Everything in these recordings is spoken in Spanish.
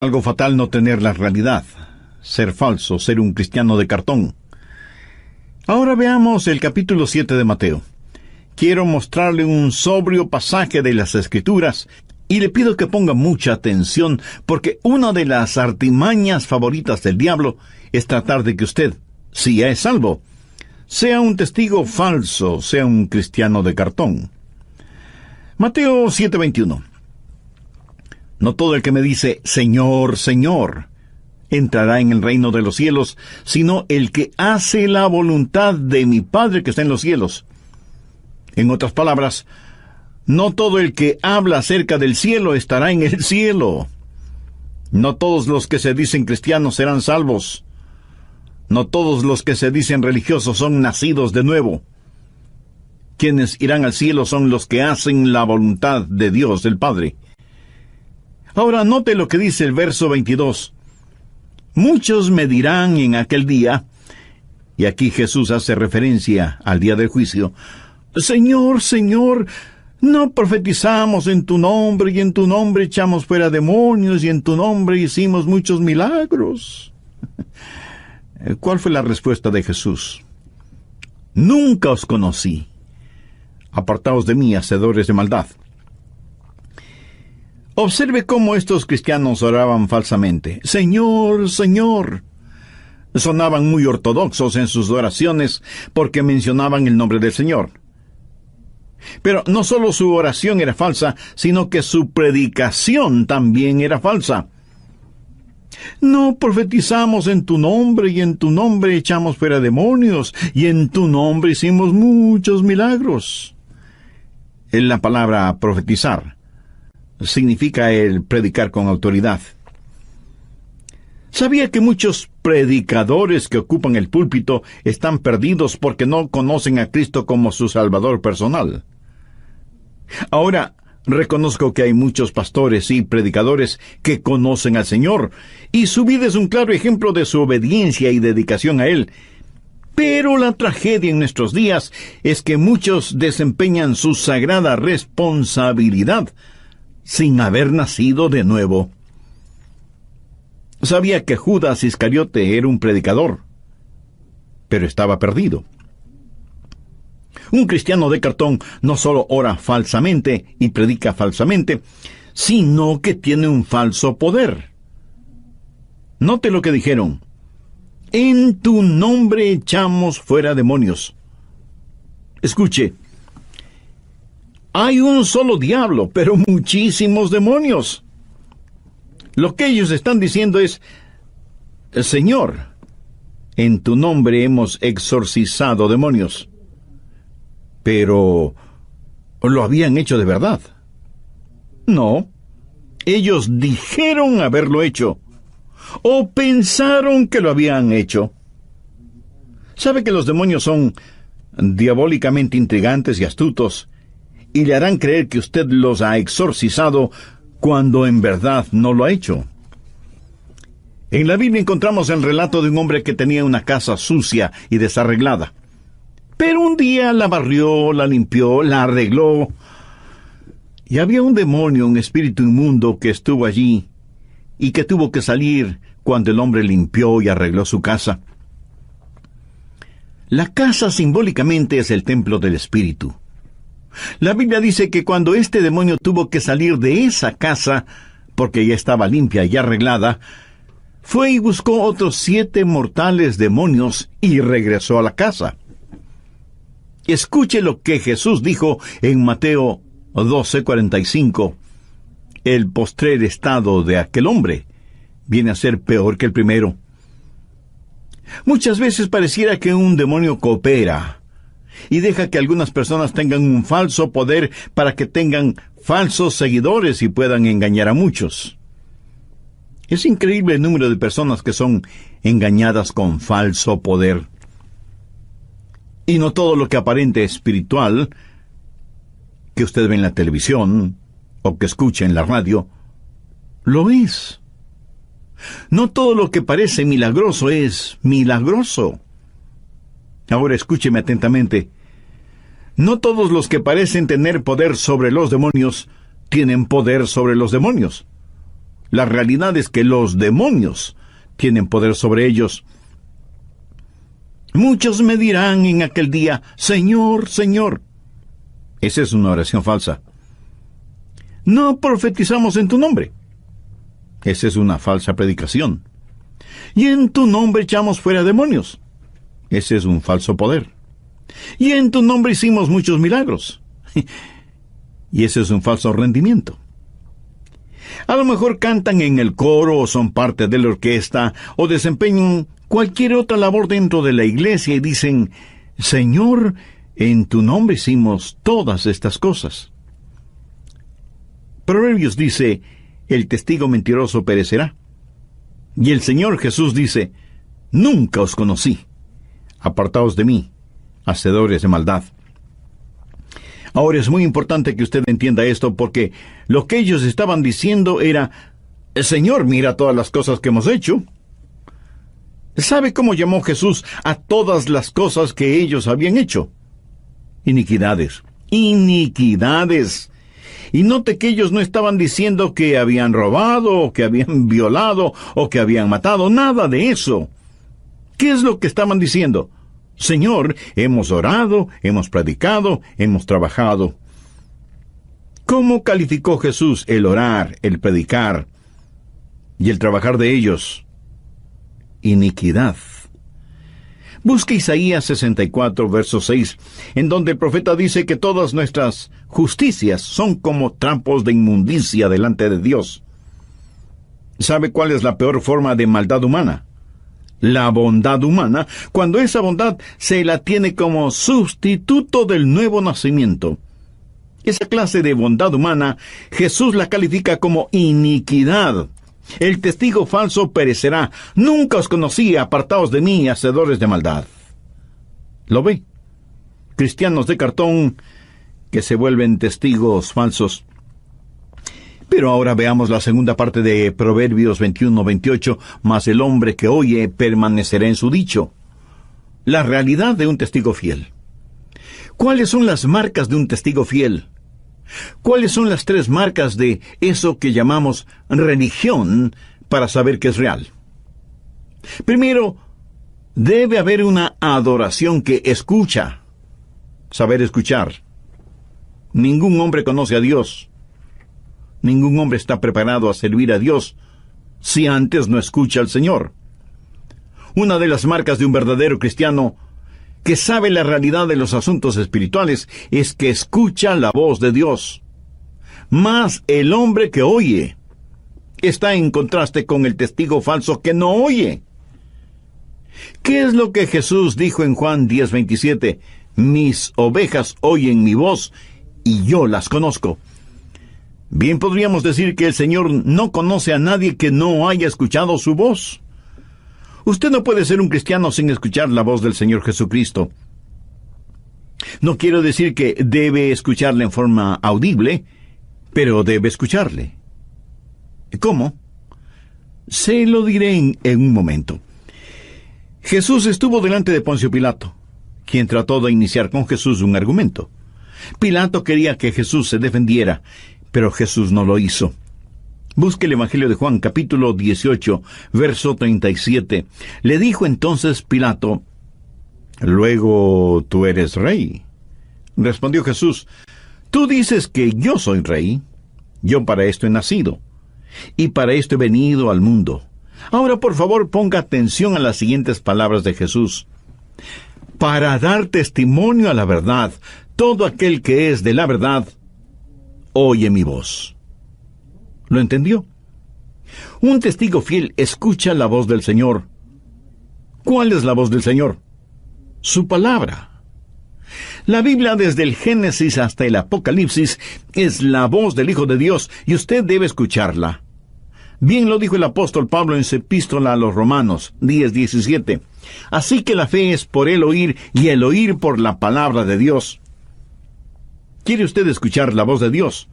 Algo fatal no tener la realidad, ser falso, ser un cristiano de cartón. Ahora veamos el capítulo 7 de Mateo. Quiero mostrarle un sobrio pasaje de las Escrituras y le pido que ponga mucha atención porque una de las artimañas favoritas del diablo es tratar de que usted, si ya es salvo, sea un testigo falso, sea un cristiano de cartón. Mateo 7:21. No todo el que me dice, Señor, Señor, entrará en el reino de los cielos, sino el que hace la voluntad de mi Padre que está en los cielos. En otras palabras, no todo el que habla acerca del cielo estará en el cielo. No todos los que se dicen cristianos serán salvos. No todos los que se dicen religiosos son nacidos de nuevo. Quienes irán al cielo son los que hacen la voluntad de Dios, el Padre. Ahora note lo que dice el verso 22. Muchos me dirán en aquel día, y aquí Jesús hace referencia al día del juicio, Señor, Señor, ¿no profetizamos en tu nombre, y en tu nombre echamos fuera demonios, y en tu nombre hicimos muchos milagros? ¿Cuál fue la respuesta de Jesús? Nunca os conocí. Apartaos de mí, hacedores de maldad. Observe cómo estos cristianos oraban falsamente. Señor, Señor. Sonaban muy ortodoxos en sus oraciones porque mencionaban el nombre del Señor. Pero no solo su oración era falsa, sino que su predicación también era falsa. No profetizamos en tu nombre, y en tu nombre echamos fuera demonios, y en tu nombre hicimos muchos milagros. En la palabra profetizar significa el predicar con autoridad. ¿Sabía que muchos predicadores que ocupan el púlpito están perdidos porque no conocen a Cristo como su Salvador personal? Ahora, reconozco que hay muchos pastores y predicadores que conocen al Señor, y su vida es un claro ejemplo de su obediencia y dedicación a Él. Pero la tragedia en nuestros días es que muchos desempeñan su sagrada responsabilidad sin haber nacido de nuevo. Sabía que Judas Iscariote era un predicador, pero estaba perdido. Un cristiano de cartón no solo ora falsamente y predica falsamente, sino que tiene un falso poder. Note lo que dijeron. En tu nombre echamos fuera demonios. Escuche. Hay un solo diablo, pero muchísimos demonios. Lo que ellos están diciendo es, Señor, en tu nombre hemos exorcizado demonios. Pero, ¿lo habían hecho de verdad? No. Ellos dijeron haberlo hecho, o pensaron que lo habían hecho. ¿Sabe que los demonios son diabólicamente intrigantes y astutos, y le harán creer que usted los ha exorcizado cuando en verdad no lo ha hecho? En la Biblia encontramos el relato de un hombre que tenía una casa sucia y desarreglada. Pero un día la barrió, la limpió, la arregló, y había un demonio, un espíritu inmundo que estuvo allí y que tuvo que salir cuando el hombre limpió y arregló su casa. La casa simbólicamente es el templo del espíritu. La Biblia dice que cuando este demonio tuvo que salir de esa casa, porque ya estaba limpia y arreglada, fue y buscó otros 7 mortales demonios y regresó a la casa. Escuche lo que Jesús dijo en Mateo 12:45. El postrer estado de aquel hombre viene a ser peor que el primero. Muchas veces pareciera que un demonio coopera y deja que algunas personas tengan un falso poder para que tengan falsos seguidores y puedan engañar a muchos. Es increíble el número de personas que son engañadas con falso poder. Y no todo lo que aparente espiritual, que usted ve en la televisión o que escucha en la radio, lo es. No todo lo que parece milagroso es milagroso. Ahora escúcheme atentamente. No todos los que parecen tener poder sobre los demonios tienen poder sobre los demonios. La realidad es que los demonios tienen poder sobre ellos. Muchos me dirán en aquel día, Señor, Señor. Esa es una oración falsa. No profetizamos en tu nombre. Esa es una falsa predicación. Y en tu nombre echamos fuera demonios. Ese es un falso poder. Y en tu nombre hicimos muchos milagros. Y ese es un falso rendimiento. A lo mejor cantan en el coro o son parte de la orquesta o desempeñan cualquier otra labor dentro de la iglesia y dicen, Señor, en tu nombre hicimos todas estas cosas. Proverbios dice, el testigo mentiroso perecerá. Y el Señor Jesús dice, nunca os conocí. Apartaos de mí, hacedores de maldad. Ahora es muy importante que usted entienda esto porque lo que ellos estaban diciendo era, Señor, mira todas las cosas que hemos hecho. ¿Sabe cómo llamó Jesús a todas las cosas que ellos habían hecho? Iniquidades. Iniquidades. Y note que ellos no estaban diciendo que habían robado, o que habían violado, o que habían matado. Nada de eso. ¿Qué es lo que estaban diciendo? Señor, hemos orado, hemos predicado, hemos trabajado. ¿Cómo calificó Jesús el orar, el predicar y el trabajar de ellos? Iniquidad. Busque Isaías 64, verso 6, en donde el profeta dice que todas nuestras justicias son como trampos de inmundicia delante de Dios. ¿Sabe cuál es la peor forma de maldad humana? La bondad humana, cuando esa bondad se la tiene como sustituto del nuevo nacimiento. Esa clase de bondad humana, Jesús la califica como iniquidad. El testigo falso perecerá. Nunca os conocí, apartaos de mí, hacedores de maldad. ¿Lo ve? Cristianos de cartón que se vuelven testigos falsos. Pero ahora veamos la segunda parte de Proverbios 21-28, mas el hombre que oye permanecerá en su dicho. La realidad de un testigo fiel. ¿Cuáles son las marcas de un testigo fiel? ¿Cuáles son las 3 marcas de eso que llamamos religión para saber que es real? Primero, debe haber una adoración que escucha. Saber escuchar. Ningún hombre conoce a Dios. Ningún hombre está preparado a servir a Dios si antes no escucha al Señor. Una de las marcas de un verdadero cristiano que sabe la realidad de los asuntos espirituales es que escucha la voz de Dios. Mas el hombre que oye está en contraste con el testigo falso que no oye. ¿Qué es lo que Jesús dijo en Juan 10:27? Mis ovejas oyen mi voz y yo las conozco. Bien podríamos decir que el Señor no conoce a nadie que no haya escuchado su voz. Usted no puede ser un cristiano sin escuchar la voz del Señor Jesucristo. No quiero decir que debe escucharle en forma audible, pero debe escucharle. ¿Cómo? Se lo diré en un momento. Jesús estuvo delante de Poncio Pilato, quien trató de iniciar con Jesús un argumento. Pilato quería que Jesús se defendiera, pero Jesús no lo hizo. Busque el Evangelio de Juan, capítulo 18, verso 37. Le dijo entonces Pilato, «¿Luego tú eres rey?» Respondió Jesús, «Tú dices que yo soy rey. Yo para esto he nacido, y para esto he venido al mundo». Ahora, por favor, ponga atención a las siguientes palabras de Jesús. «Para dar testimonio a la verdad, todo aquel que es de la verdad, oye mi voz». ¿Lo entendió? Un testigo fiel escucha la voz del Señor. ¿Cuál es la voz del Señor? Su palabra. La Biblia, desde el Génesis hasta el Apocalipsis, es la voz del Hijo de Dios, y usted debe escucharla. Bien lo dijo el apóstol Pablo en su epístola a los Romanos 10:17. Así que la fe es por el oír, y el oír por la palabra de Dios. ¿Quiere usted escuchar la voz de Dios?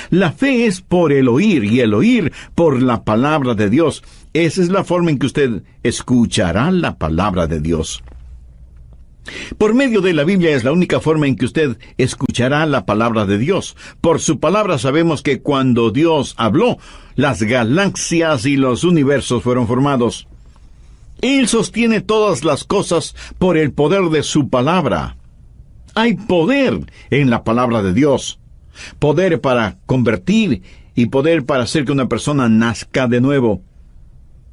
La fe es por el oír, y el oír por la palabra de Dios. Esa es la forma en que usted escuchará la palabra de Dios. Por medio de la Biblia es la única forma en que usted escuchará la palabra de Dios. Por su palabra sabemos que cuando Dios habló, las galaxias y los universos fueron formados. Él sostiene todas las cosas por el poder de su palabra. Hay poder en la palabra de Dios. Poder para convertir y poder para hacer que una persona nazca de nuevo.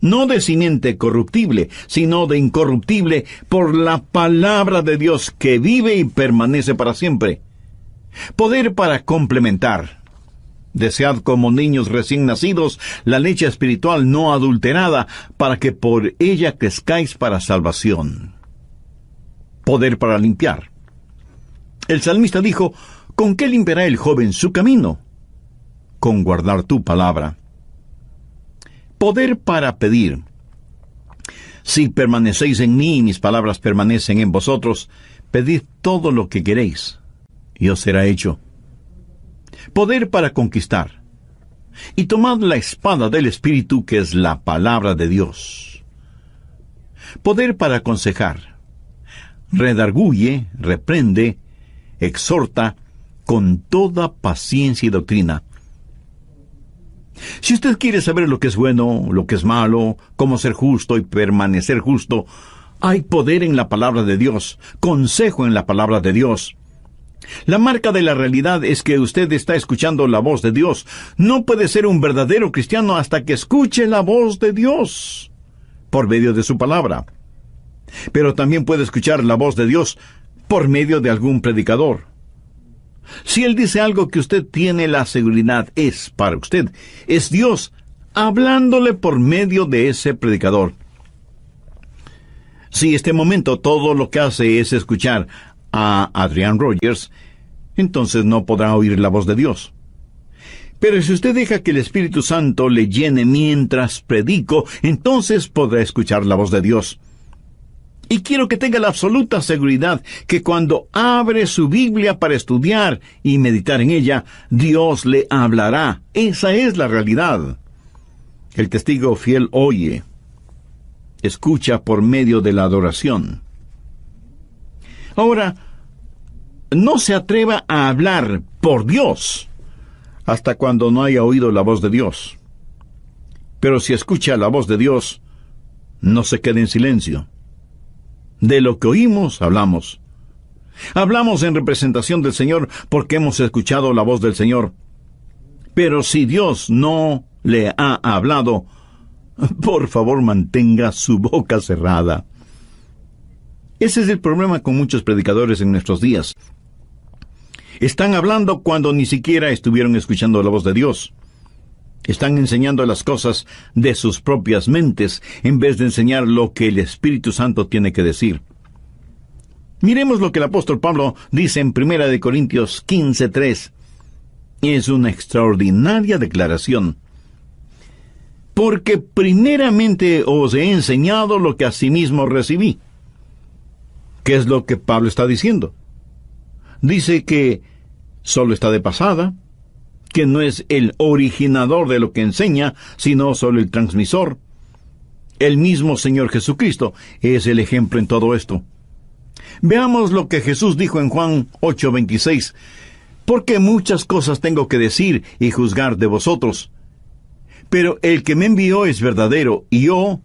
No de simiente corruptible, sino de incorruptible por la palabra de Dios que vive y permanece para siempre. Poder para complementar. Desead como niños recién nacidos la leche espiritual no adulterada, para que por ella crezcáis para salvación. Poder para limpiar. El salmista dijo, ¿con qué limpiará el joven su camino? Con guardar tu palabra. Poder para pedir. Si permanecéis en mí y mis palabras permanecen en vosotros, pedid todo lo que queréis, y os será hecho. Poder para conquistar. Y tomad la espada del Espíritu, que es la palabra de Dios. Poder para aconsejar. Redarguye, reprende, exhorta con toda paciencia y doctrina. Si usted quiere saber lo que es bueno, lo que es malo, cómo ser justo y permanecer justo, hay poder en la palabra de Dios, consejo en la palabra de Dios. La marca de la realidad es que usted está escuchando la voz de Dios. No puede ser un verdadero cristiano hasta que escuche la voz de Dios por medio de su palabra. Pero también puede escuchar la voz de Dios por medio de algún predicador. Si Él dice algo que usted tiene la seguridad es para usted, es Dios hablándole por medio de ese predicador. Si este momento todo lo que hace es escuchar a Adrian Rogers, entonces no podrá oír la voz de Dios. Pero si usted deja que el Espíritu Santo le llene mientras predico, entonces podrá escuchar la voz de Dios. Y quiero que tenga la absoluta seguridad que cuando abre su Biblia para estudiar y meditar en ella, Dios le hablará. Esa es la realidad. El testigo fiel oye, escucha por medio de la adoración. Ahora, no se atreva a hablar por Dios hasta cuando no haya oído la voz de Dios. Pero si escucha la voz de Dios, no se quede en silencio. De lo que oímos, hablamos. Hablamos en representación del Señor porque hemos escuchado la voz del Señor. Pero si Dios no le ha hablado, por favor mantenga su boca cerrada. Ese es el problema con muchos predicadores en nuestros días. Están hablando cuando ni siquiera estuvieron escuchando la voz de Dios. Están enseñando las cosas de sus propias mentes, en vez de enseñar lo que el Espíritu Santo tiene que decir. Miremos lo que el apóstol Pablo dice en 1 Corintios 15:3. Es una extraordinaria declaración. Porque primeramente os he enseñado lo que asimismo recibí. ¿Qué es lo que Pablo está diciendo? Dice que solo está de pasada, que no es el originador de lo que enseña, sino solo el transmisor. El mismo Señor Jesucristo es el ejemplo en todo esto. Veamos lo que Jesús dijo en Juan 8:26. Porque muchas cosas tengo que decir y juzgar de vosotros. Pero el que me envió es verdadero, y yo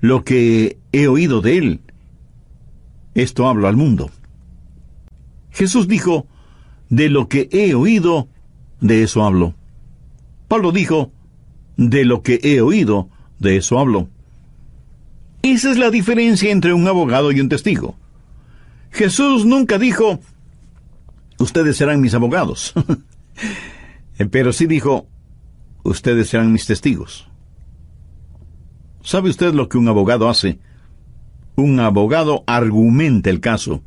lo que he oído de él, esto hablo al mundo. Jesús dijo, de lo que he oído, de eso hablo. Pablo dijo, de lo que he oído, de eso hablo. Esa es la diferencia entre un abogado y un testigo. Jesús nunca dijo, ustedes serán mis abogados. Pero sí dijo, ustedes serán mis testigos. ¿Sabe usted lo que un abogado hace? Un abogado argumenta el caso.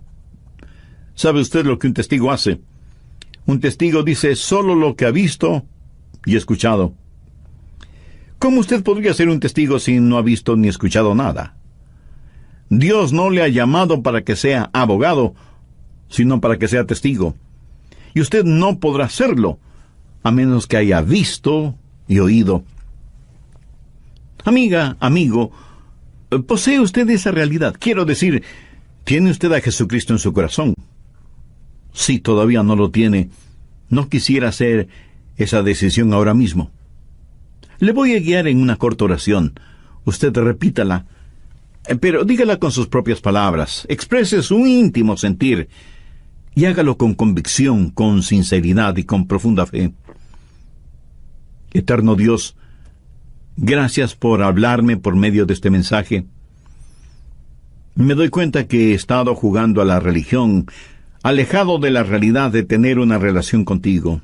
¿Sabe usted lo que un testigo hace? Un testigo dice solo lo que ha visto y escuchado. ¿Cómo usted podría ser un testigo si no ha visto ni escuchado nada? Dios no le ha llamado para que sea abogado, sino para que sea testigo. Y usted no podrá serlo, a menos que haya visto y oído. Amiga, amigo, ¿posee usted esa realidad? Quiero decir, ¿Tiene usted a Jesucristo en su corazón? Si todavía no lo tiene, no quisiera hacer esa decisión ahora mismo. Le voy a guiar en una corta oración. Usted repítala, pero dígala con sus propias palabras. Exprese su íntimo sentir y hágalo con convicción, con sinceridad y con profunda fe. Eterno Dios, gracias por hablarme por medio de este mensaje. Me doy cuenta que he estado jugando a la religión, alejado de la realidad de tener una relación contigo.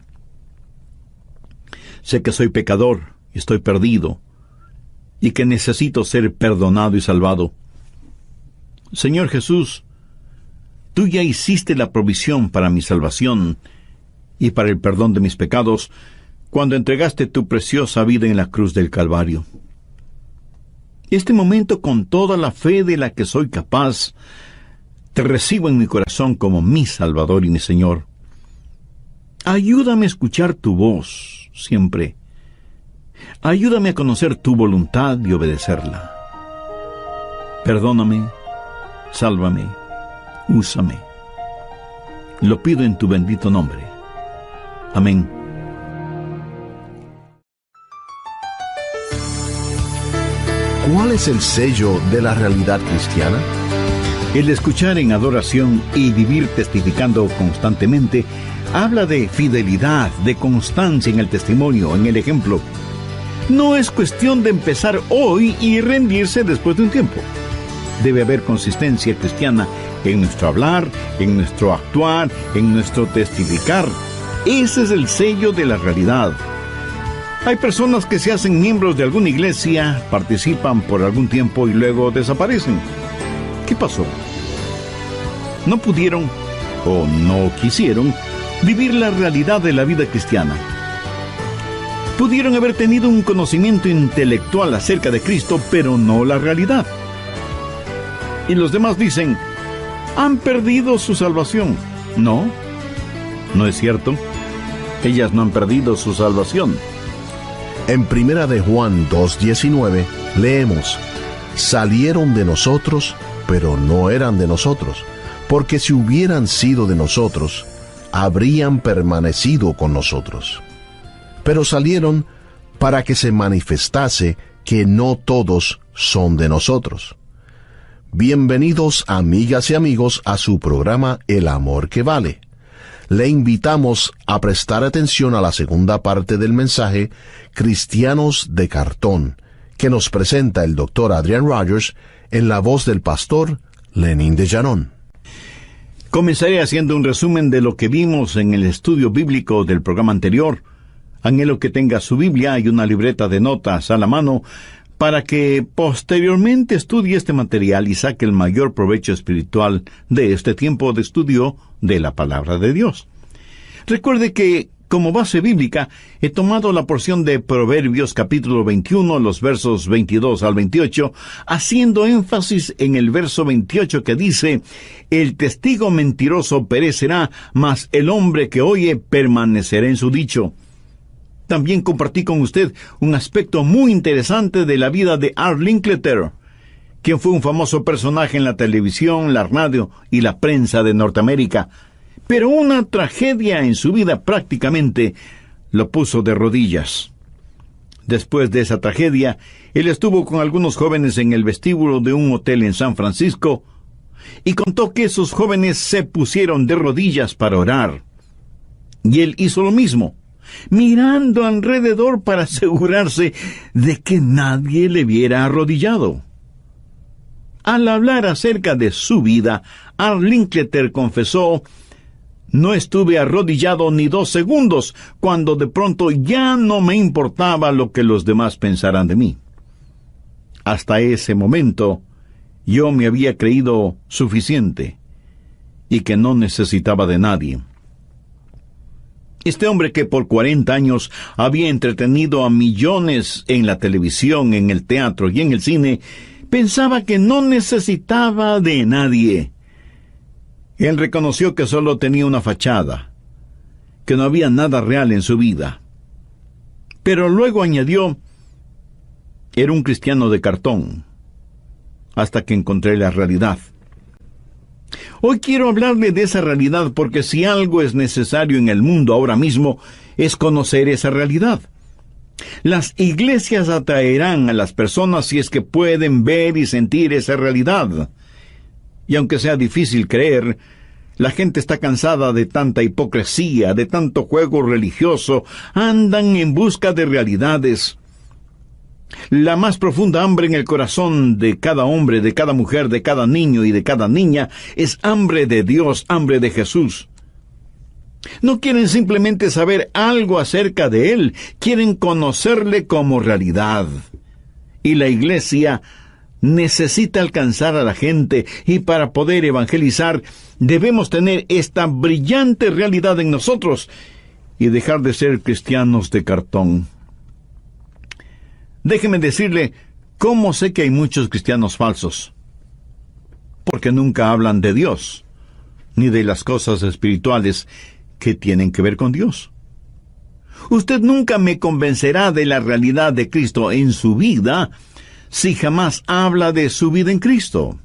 Sé que soy pecador y estoy perdido, y que necesito ser perdonado y salvado. Señor Jesús, tú ya hiciste la provisión para mi salvación y para el perdón de mis pecados cuando entregaste tu preciosa vida en la cruz del Calvario. Este momento, con toda la fe de la que soy capaz, te recibo en mi corazón como mi Salvador y mi Señor. Ayúdame a escuchar tu voz siempre. Ayúdame a conocer tu voluntad y obedecerla. Perdóname, sálvame, úsame. Lo pido en tu bendito nombre. Amén. ¿Cuál es el sello de la realidad cristiana? El escuchar en adoración y vivir testificando constantemente habla de fidelidad, de constancia en el testimonio, en el ejemplo. No es cuestión de empezar hoy y rendirse después de un tiempo. Debe haber consistencia cristiana en nuestro hablar, en nuestro actuar, en nuestro testificar. Ese es el sello de la realidad. Hay personas que se hacen miembros de alguna iglesia, participan por algún tiempo y luego desaparecen. ¿Qué pasó? No pudieron o no quisieron vivir la realidad de la vida cristiana. Pudieron haber tenido un conocimiento intelectual acerca de Cristo, pero no la realidad. Y los demás dicen, han perdido su salvación. No, no es cierto. Ellas no han perdido su salvación. En 1 de Juan 2:19 leemos, salieron de nosotros, pero no eran de nosotros, porque si hubieran sido de nosotros, habrían permanecido con nosotros. Pero salieron para que se manifestase que no todos son de nosotros. Bienvenidos, amigas y amigos, a su programa El Amor que Vale. Le invitamos a prestar atención a la segunda parte del mensaje Cristianos de Cartón, que nos presenta el Dr. Adrian Rogers en la voz del pastor Lenín de Llanón. Comenzaré haciendo un resumen de lo que vimos en el estudio bíblico del programa anterior. Anhelo que tenga su Biblia y una libreta de notas a la mano para que posteriormente estudie este material y saque el mayor provecho espiritual de este tiempo de estudio de la Palabra de Dios. Recuerde que, como base bíblica, he tomado la porción de Proverbios capítulo 21, los versos 22 al 28, haciendo énfasis en el verso 28 que dice, «El testigo mentiroso perecerá, mas el hombre que oye permanecerá en su dicho». También compartí con usted un aspecto muy interesante de la vida de Art Linkletter, quien fue un famoso personaje en la televisión, la radio y la prensa de Norteamérica. Pero una tragedia en su vida prácticamente lo puso de rodillas. Después de esa tragedia, él estuvo con algunos jóvenes en el vestíbulo de un hotel en San Francisco y contó que esos jóvenes se pusieron de rodillas para orar. Y él hizo lo mismo, mirando alrededor para asegurarse de que nadie le viera arrodillado. Al hablar acerca de su vida, Art Linkletter confesó, «No estuve arrodillado ni 2 segundos, cuando de pronto ya no me importaba lo que los demás pensaran de mí. Hasta ese momento, yo me había creído suficiente y que no necesitaba de nadie». Este hombre que por 40 años había entretenido a millones en la televisión, en el teatro y en el cine, pensaba que no necesitaba de nadie. Él reconoció que solo tenía una fachada, que no había nada real en su vida. Pero luego añadió, era un cristiano de cartón, hasta que encontré la realidad. Hoy quiero hablarle de esa realidad porque si algo es necesario en el mundo ahora mismo es conocer esa realidad. Las iglesias atraerán a las personas si es que pueden ver y sentir esa realidad. Y aunque sea difícil creer, la gente está cansada de tanta hipocresía, de tanto juego religioso, andan en busca de realidades. La más profunda hambre en el corazón de cada hombre, de cada mujer, de cada niño y de cada niña es hambre de Dios, hambre de Jesús. No quieren simplemente saber algo acerca de Él, quieren conocerle como realidad. Y la iglesia necesita alcanzar a la gente, y para poder evangelizar debemos tener esta brillante realidad en nosotros y dejar de ser cristianos de cartón. Déjeme decirle cómo sé que hay muchos cristianos falsos. Porque nunca hablan de Dios, ni de las cosas espirituales que tienen que ver con Dios. Usted nunca me convencerá de la realidad de Cristo en su vida si jamás habla de su vida en Cristo.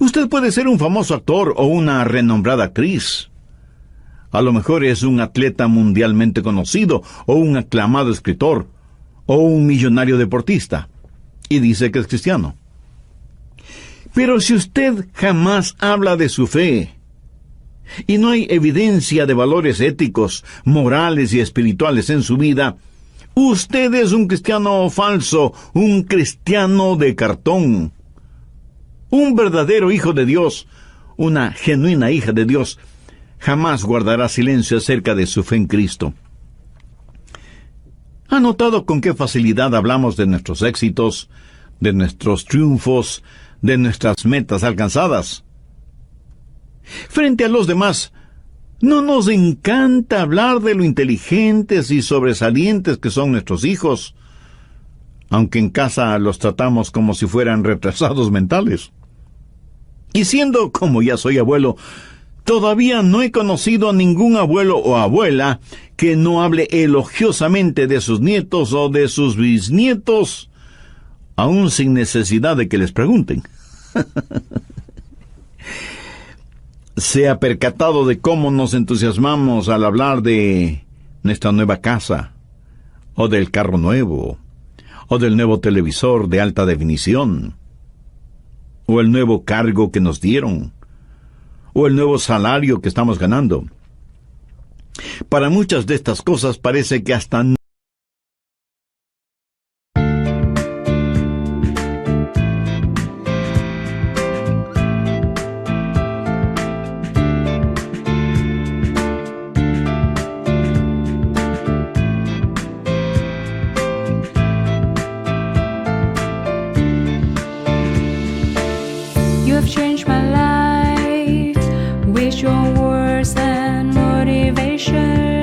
Usted puede ser un famoso actor o una renombrada actriz. A lo mejor es un atleta mundialmente conocido o un aclamado escritor o un millonario deportista, y dice que es cristiano. Pero si usted jamás habla de su fe, y no hay evidencia de valores éticos, morales y espirituales en su vida, usted es un cristiano falso, un cristiano de cartón. Un verdadero hijo de Dios, una genuina hija de Dios, jamás guardará silencio acerca de su fe en Cristo. ¿Ha notado con qué facilidad hablamos de nuestros éxitos, de nuestros triunfos, de nuestras metas alcanzadas? Frente a los demás, ¿no nos encanta hablar de lo inteligentes y sobresalientes que son nuestros hijos, aunque en casa los tratamos como si fueran retrasados mentales? Y siendo como ya soy abuelo, todavía no he conocido a ningún abuelo o abuela que no hable elogiosamente de sus nietos o de sus bisnietos, aún sin necesidad de que les pregunten. ¿Se ha percatado de cómo nos entusiasmamos al hablar de nuestra nueva casa, o del carro nuevo, o del nuevo televisor de alta definición, o el nuevo cargo que nos dieron, o el nuevo salario que estamos ganando? Para muchas de estas cosas parece que hasta You have changed my life with your words and motivation.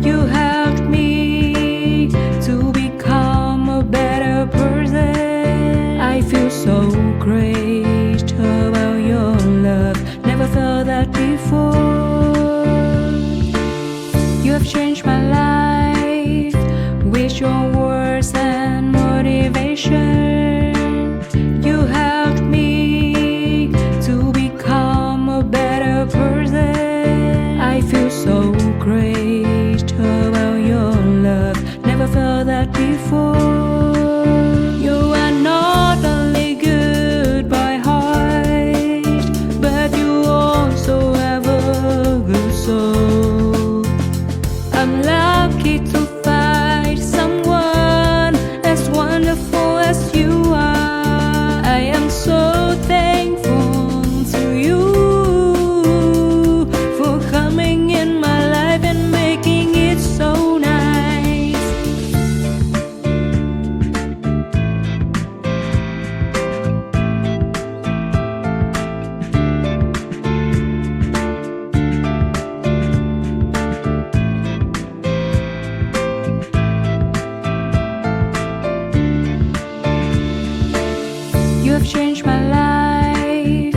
You helped me to become a better person. I feel so great about your love. Never felt that before. You have changed my life with your words and motivation. You helped me to become a better person. I feel so great about your love. Never felt that before. You are not only good by heart, but you also have a good soul. I'm lucky to find someone as wonderful as you are. I am so thankful to you for coming in my life and making it so nice. You have changed my life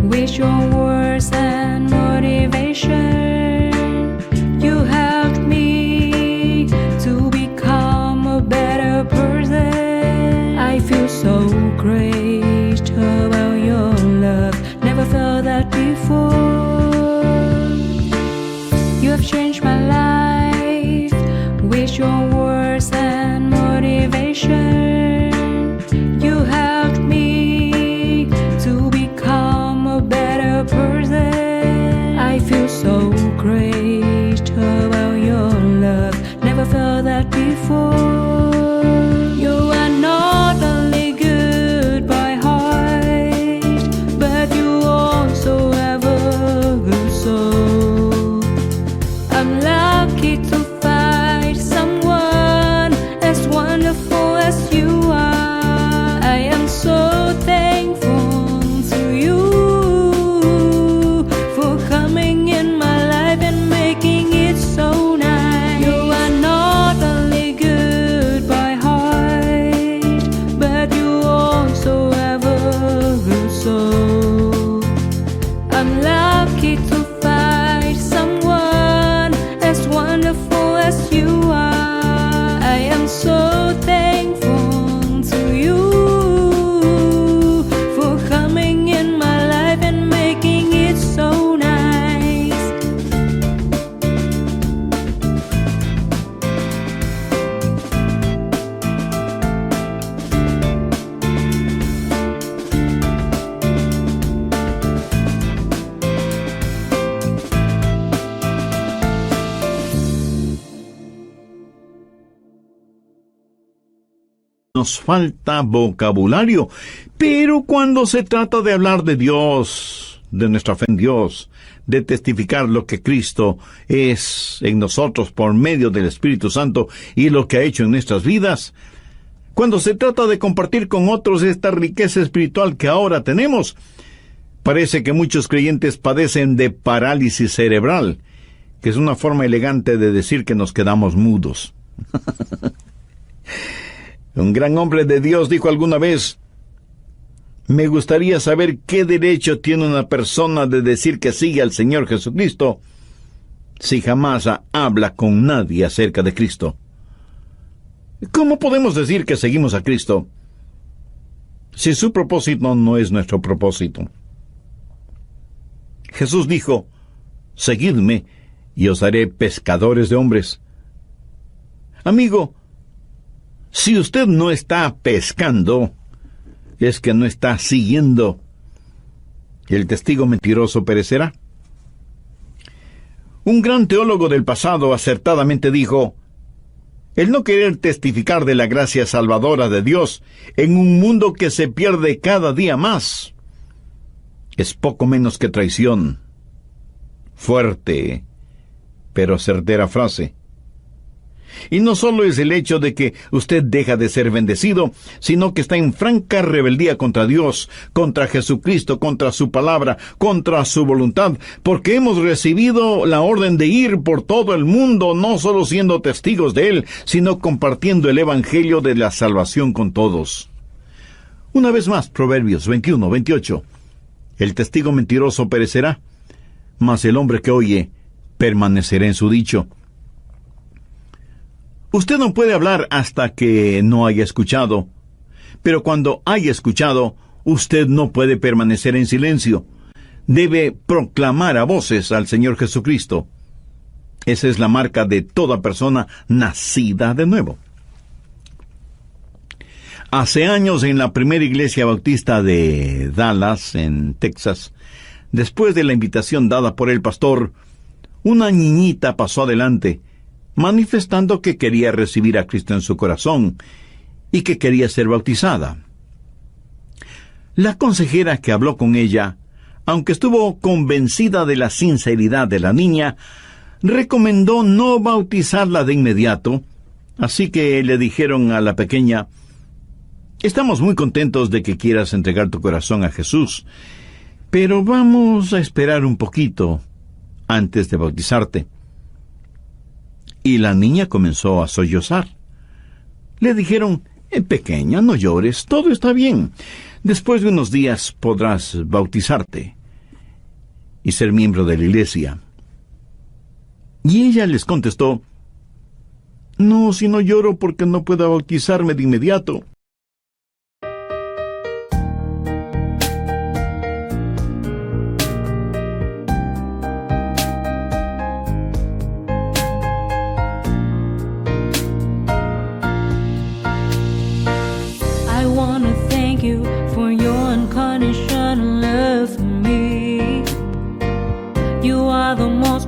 with your words and motivation. You helped me to become a better person. I feel so great about your love. nos falta vocabulario. Pero cuando se trata de hablar de Dios, de nuestra fe en Dios, de testificar lo que Cristo es en nosotros por medio del Espíritu Santo y lo que ha hecho en nuestras vidas, cuando se trata de compartir con otros esta riqueza espiritual que ahora tenemos, parece que muchos creyentes padecen de parálisis cerebral, que es una forma elegante de decir que nos quedamos mudos. Un gran hombre de Dios dijo alguna vez: me gustaría saber qué derecho tiene una persona de decir que sigue al Señor Jesucristo si jamás habla con nadie acerca de Cristo. ¿Cómo podemos decir que seguimos a Cristo si su propósito no es nuestro propósito? Jesús dijo: seguidme y os haré pescadores de hombres. Amigo, si usted no está pescando, es que no está siguiendo. El testigo mentiroso perecerá. Un gran teólogo del pasado acertadamente dijo: el no querer testificar de la gracia salvadora de Dios en un mundo que se pierde cada día más es poco menos que traición. Fuerte, pero certera frase. Y no solo es el hecho de que usted deja de ser bendecido, sino que está en franca rebeldía contra Dios, contra Jesucristo, contra su palabra, contra su voluntad, porque hemos recibido la orden de ir por todo el mundo, no solo siendo testigos de Él, sino compartiendo el Evangelio de la salvación con todos. Una vez más, Proverbios 21:28. El testigo mentiroso perecerá, mas el hombre que oye permanecerá en su dicho. Usted no puede hablar hasta que no haya escuchado, pero cuando haya escuchado, usted no puede permanecer en silencio. Debe proclamar a voces al Señor Jesucristo. Esa es la marca de toda persona nacida de nuevo. Hace años, en la primera iglesia bautista de Dallas, en Texas, después de la invitación dada por el pastor, una niñita pasó adelante, manifestando que quería recibir a Cristo en su corazón y que quería ser bautizada. La consejera que habló con ella, aunque estuvo convencida de la sinceridad de la niña, recomendó no bautizarla de inmediato, así que le dijeron a la pequeña: estamos muy contentos de que quieras entregar tu corazón a Jesús, pero vamos a esperar un poquito antes de bautizarte. Y la niña comenzó a sollozar. Le dijeron: pequeña, no llores, todo está bien. Después de unos días podrás bautizarte y ser miembro de la iglesia. Y ella les contestó: no, si no lloro porque no puedo bautizarme de inmediato.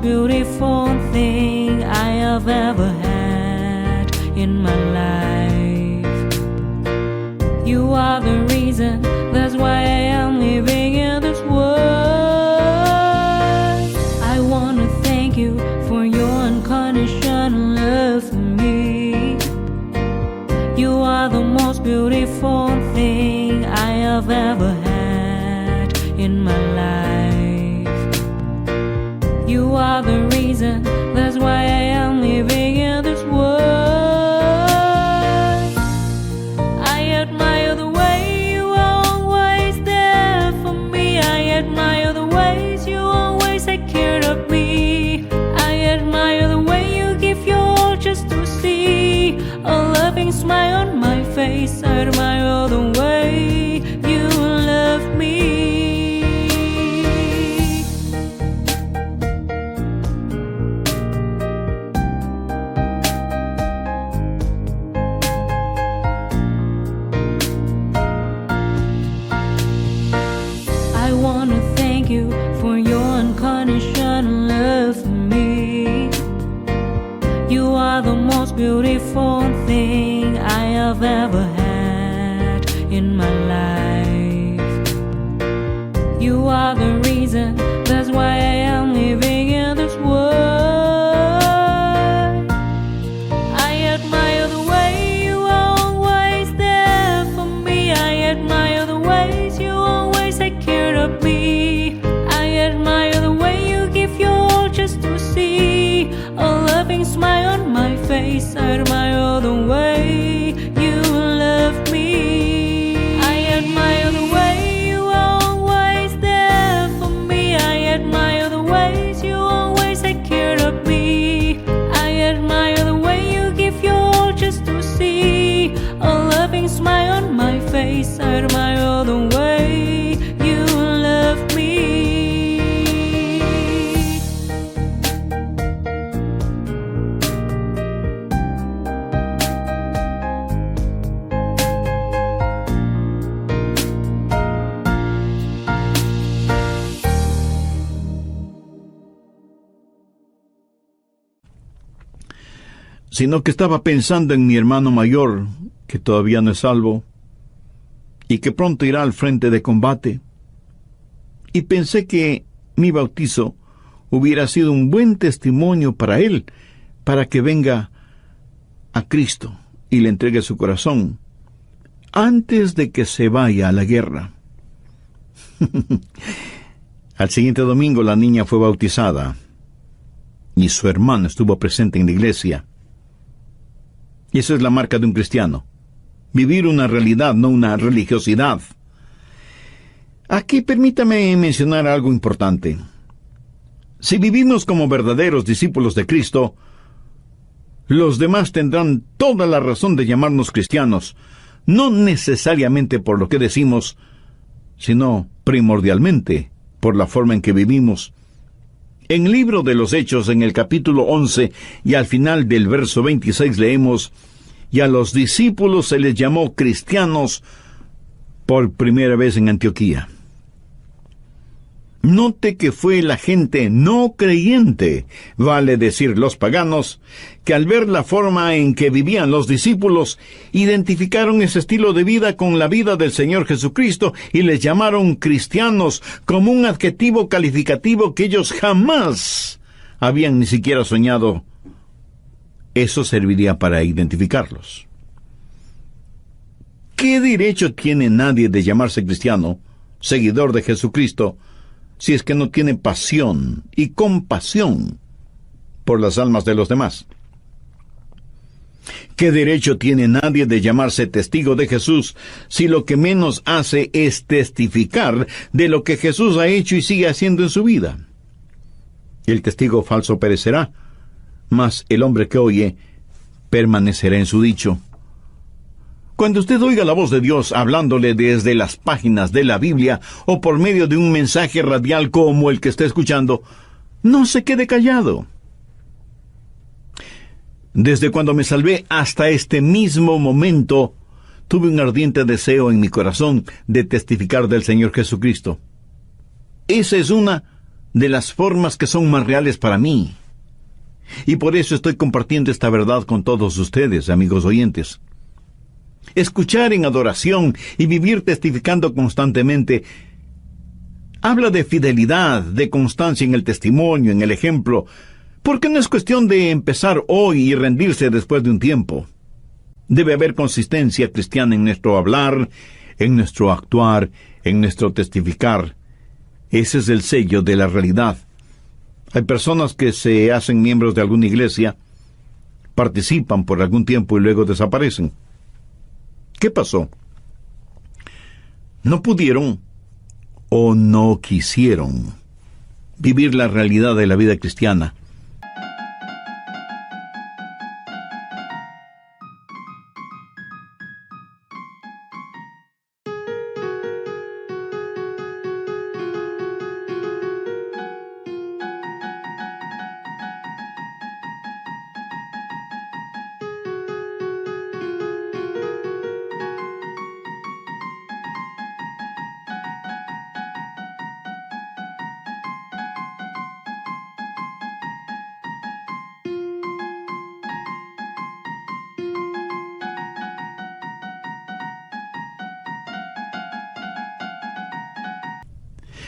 Beautiful thing I have ever had in my life. You are the reason, that's why I am living in this world. I want to thank you for your unconditional love for me. You are the most beautiful thing I have ever had in my life. You are the reason, that's why I am living in this world. I admire the way you are always there for me. I admire the ways you always take care of me. I admire the way you give your all just to see a loving smile on my face. I admire the way you love me. beside my other way. You love me. Sino que estaba pensando en mi hermano mayor, que todavía no es salvo, y que pronto irá al frente de combate. Y pensé que mi bautizo hubiera sido un buen testimonio para él, para que venga a Cristo y le entregue su corazón, antes de que se vaya a la guerra. Al siguiente domingo la niña fue bautizada, y su hermano estuvo presente en la iglesia. Y esa es la marca de un cristiano. Vivir una realidad, no una religiosidad. Aquí permítame mencionar algo importante. Si vivimos como verdaderos discípulos de Cristo, los demás tendrán toda la razón de llamarnos cristianos, no necesariamente por lo que decimos, sino primordialmente por la forma en que vivimos. En el libro de los Hechos, en el capítulo 11, y al final del verso 26 leemos: y a los discípulos se les llamó cristianos por primera vez en Antioquía. Note que fue la gente no creyente, vale decir los paganos, que al ver la forma en que vivían los discípulos, identificaron ese estilo de vida con la vida del Señor Jesucristo y les llamaron cristianos como un adjetivo calificativo que ellos jamás habían ni siquiera soñado. Eso serviría para identificarlos. ¿Qué derecho tiene nadie de llamarse cristiano, seguidor de Jesucristo, si es que no tiene pasión y compasión por las almas de los demás? ¿Qué derecho tiene nadie de llamarse testigo de Jesús si lo que menos hace es testificar de lo que Jesús ha hecho y sigue haciendo en su vida? El testigo falso perecerá, mas el hombre que oye permanecerá en su dicho. Cuando usted oiga la voz de Dios hablándole desde las páginas de la Biblia o por medio de un mensaje radial como el que está escuchando, no se quede callado. Desde cuando me salvé hasta este mismo momento, tuve un ardiente deseo en mi corazón de testificar del Señor Jesucristo. Esa es una de las formas que son más reales para mí. Y por eso estoy compartiendo esta verdad con todos ustedes, amigos oyentes. Escuchar en adoración y vivir testificando constantemente habla de fidelidad, de constancia en el testimonio, en el ejemplo, porque no es cuestión de empezar hoy y rendirse después de un tiempo. Debe haber consistencia cristiana en nuestro hablar, en nuestro actuar, en nuestro testificar. Ese es el sello de la realidad. Hay personas que se hacen miembros de alguna iglesia, participan por algún tiempo y luego desaparecen. ¿Qué pasó? No pudieron o no quisieron vivir la realidad de la vida cristiana.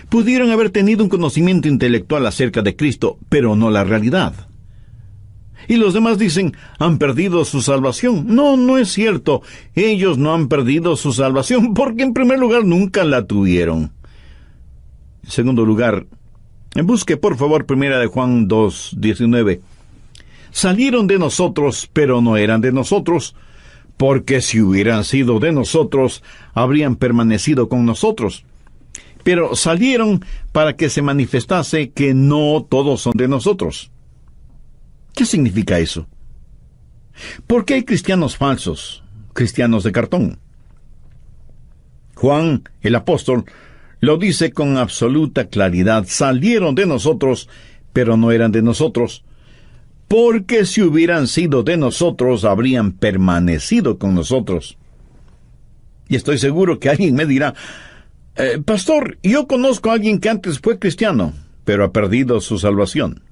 Pudieron haber tenido un conocimiento intelectual acerca de Cristo, pero no la realidad. Y los demás dicen, han perdido su salvación. No, no es cierto. Ellos no han perdido su salvación, porque en primer lugar nunca la tuvieron. En segundo lugar, busque por favor 1 Juan 2:19. Salieron de nosotros, pero no eran de nosotros, porque si hubieran sido de nosotros, habrían permanecido con nosotros. Pero salieron para que se manifestase que no todos son de nosotros. ¿Qué significa eso? ¿Por qué hay cristianos falsos, cristianos de cartón? Juan, el apóstol, lo dice con absoluta claridad. Salieron de nosotros, pero no eran de nosotros. Porque si hubieran sido de nosotros, habrían permanecido con nosotros. Y estoy seguro que alguien me dirá, pastor, yo conozco a alguien que antes fue cristiano, pero ha perdido su salvación.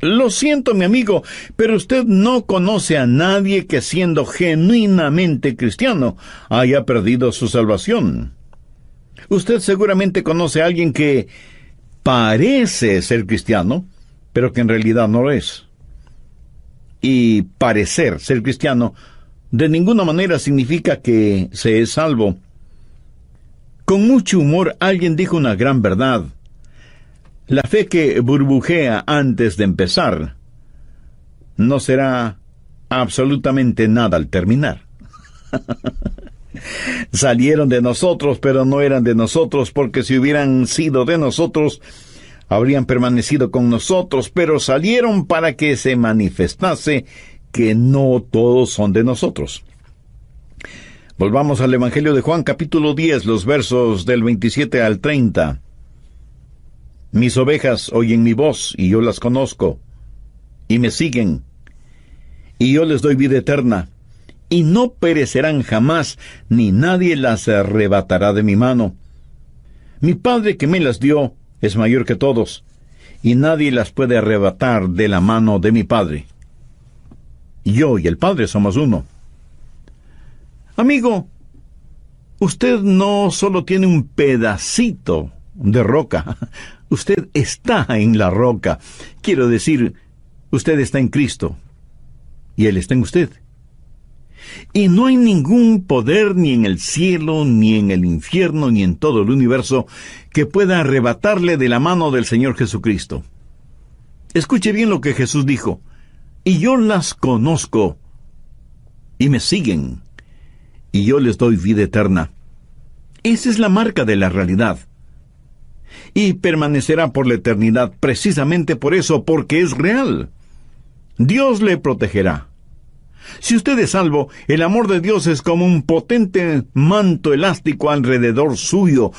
Lo siento, mi amigo, pero usted no conoce a nadie que siendo genuinamente cristiano haya perdido su salvación. Usted seguramente conoce a alguien que parece ser cristiano, pero que en realidad no lo es. Y parecer ser cristiano de ninguna manera significa que se es salvo. Con mucho humor alguien dijo una gran verdad. La fe que burbujea antes de empezar no será absolutamente nada al terminar. Salieron de nosotros, pero no eran de nosotros, porque si hubieran sido de nosotros, habrían permanecido con nosotros, pero salieron para que se manifestase que no todos son de nosotros. Volvamos al Evangelio de Juan, capítulo 10, los versos del 27 al 30. Mis ovejas oyen mi voz, y yo las conozco, y me siguen, y yo les doy vida eterna, y no perecerán jamás, ni nadie las arrebatará de mi mano. Mi Padre que me las dio es mayor que todos, y nadie las puede arrebatar de la mano de mi Padre. Yo y el Padre somos uno. Amigo, usted no solo tiene un pedacito de roca, usted está en la roca. Quiero decir, usted está en Cristo, y Él está en usted. Y no hay ningún poder ni en el cielo, ni en el infierno, ni en todo el universo que pueda arrebatarle de la mano del Señor Jesucristo. Escuche bien lo que Jesús dijo. Y yo las conozco, y me siguen, y yo les doy vida eterna. Esa es la marca de la realidad. Y permanecerá por la eternidad precisamente por eso, porque es real. Dios le protegerá. Si usted es salvo, el amor de Dios es como un potente manto elástico alrededor suyo,